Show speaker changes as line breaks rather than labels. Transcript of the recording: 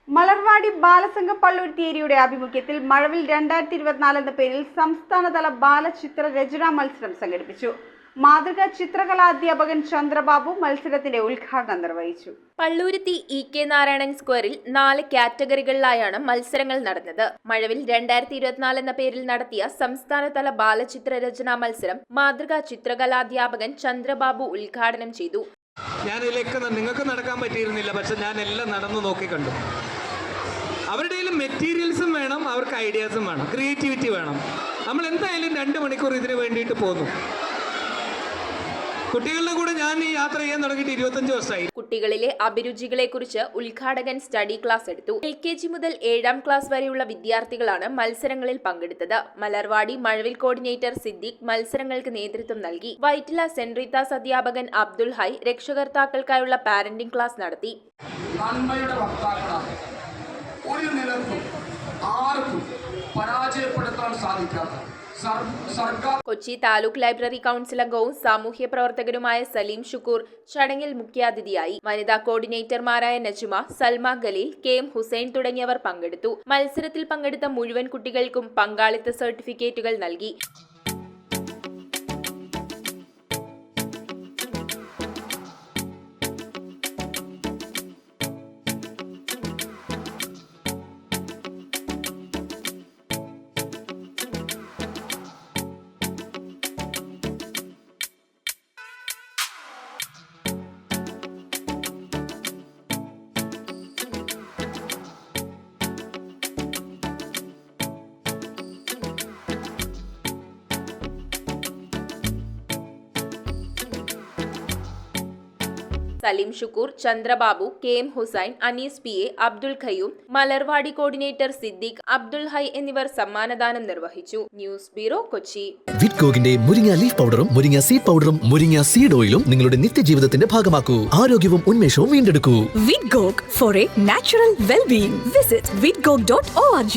മലർവാടി ബാലസംഘം പള്ളുരുത്തിയേരിയുടെ ആഭിമുഖ്യത്തിൽ മഴവിൽ 2024 എന്ന പേരിൽ സംസ്ഥാനതല ബാലചിത്ര രചനാ മത്സരം സംഘടിപ്പിച്ചു. മാതൃകാ ചിത്രകലാധ്യാപകൻ ചന്ദ്രബാബു മത്സരത്തിന്റെ ഉദ്ഘാടനം നിർവഹിച്ചു.
പള്ളൂരുത്തി ഇ.കെ. നാരായണൻ സ്ക്വയറിൽ 4 കാറ്റഗറികളിലായാണ് മത്സരങ്ങൾ നടന്നത്. മഴവിൽ 2024 എന്ന പേരിൽ നടത്തിയ സംസ്ഥാനതല ബാലചിത്ര രചനാ മത്സരം മാതൃകാ ചിത്രകലാധ്യാപകൻ ചന്ദ്രബാബു ഉദ്ഘാടനം ചെയ്തു.
ഞാനിതിലേക്ക് നിങ്ങൾക്ക് നടക്കാൻ പറ്റിയിരുന്നില്ല, പക്ഷെ ഞാൻ എല്ലാം നടന്നു നോക്കി കണ്ടു. അവരുടെ കയ്യിൽ മെറ്റീരിയൽസും വേണം, അവർക്ക് ഐഡിയാസും വേണം, ക്രിയേറ്റിവിറ്റി വേണം. നമ്മൾ എന്തായാലും 2 മണിക്കൂർ ഇതിന് വേണ്ടിയിട്ട് പോന്നു. കുട്ടികളുടെ കൂടെ ഞാൻ ഈ യാത്ര ചെയ്യാൻ തുടങ്ങിയിട്ട് 25 വർഷമായി.
കുട്ടികളിലെ അഭിരുചികളെ കുറിച്ച് ഉദ്ഘാടകൻ സ്റ്റഡി ക്ലാസ് എടുത്തു. LKG മുതൽ 7ാം ക്ലാസ് വരെയുള്ള വിദ്യാർത്ഥികളാണ് മത്സരങ്ങളിൽ പങ്കെടുത്തത്. മലർവാടി മഴവിൽ കോർഡിനേറ്റർ സിദ്ദീഖ് മത്സരങ്ങൾക്ക് നേതൃത്വം നൽകി. വൈറ്റില സെന്റ് റീത്താസ് അധ്യാപകൻ അബ്ദുൽ ഹൈ രക്ഷകർത്താക്കൾക്കായുള്ള പാരന്റിംഗ് ക്ലാസ് നടത്തി.
ഒരു നിലത്തും ആർക്കും പരാജയപ്പെടുത്താൻ സാധിക്കാത്ത
കൊച്ചി താലൂക്ക് ലൈബ്രറി കൗൺസിൽ അംഗവും സാമൂഹ്യ പ്രവർത്തകരുമായ സലീം ഷുക്കൂർ ചടങ്ങിൽ മുഖ്യാതിഥിയായി. വനിതാ കോർഡിനേറ്റർമാരായ നജുമ, സൽമ ഖലീൽ, KM ഹുസൈൻ തുടങ്ങിയവർ പങ്കെടുത്തു. മത്സരത്തിൽ പങ്കെടുത്ത മുഴുവൻ കുട്ടികൾക്കും പങ്കാളിത്ത സർട്ടിഫിക്കറ്റുകൾ നൽകി. Saleem Shukkoor, Chandrababu, KM Hussain, Anees PA, Abdul Qayyum, Malarvadi coordinator Siddique, Abdul Hai എന്നിവർ സമ്മാനദാനം നിർവഹിച്ചു. News bureau, Kochi.
വിഡ്കോഗിന്റെ മുരിങ്ങ ലീഫ് പൗഡറും മുരിങ്ങ സീഡ് പൗഡറും മുരിങ്ങ സീഡ് ഓയിലും നിങ്ങളുടെ നിത്യജീവിതത്തിന്റെ ഭാഗമാക്കൂ. ആരോഗ്യവും ഉന്മേഷവും വീണ്ടെടുക്കൂ.
Vidgog for a natural well-being. Visit vidgog.org.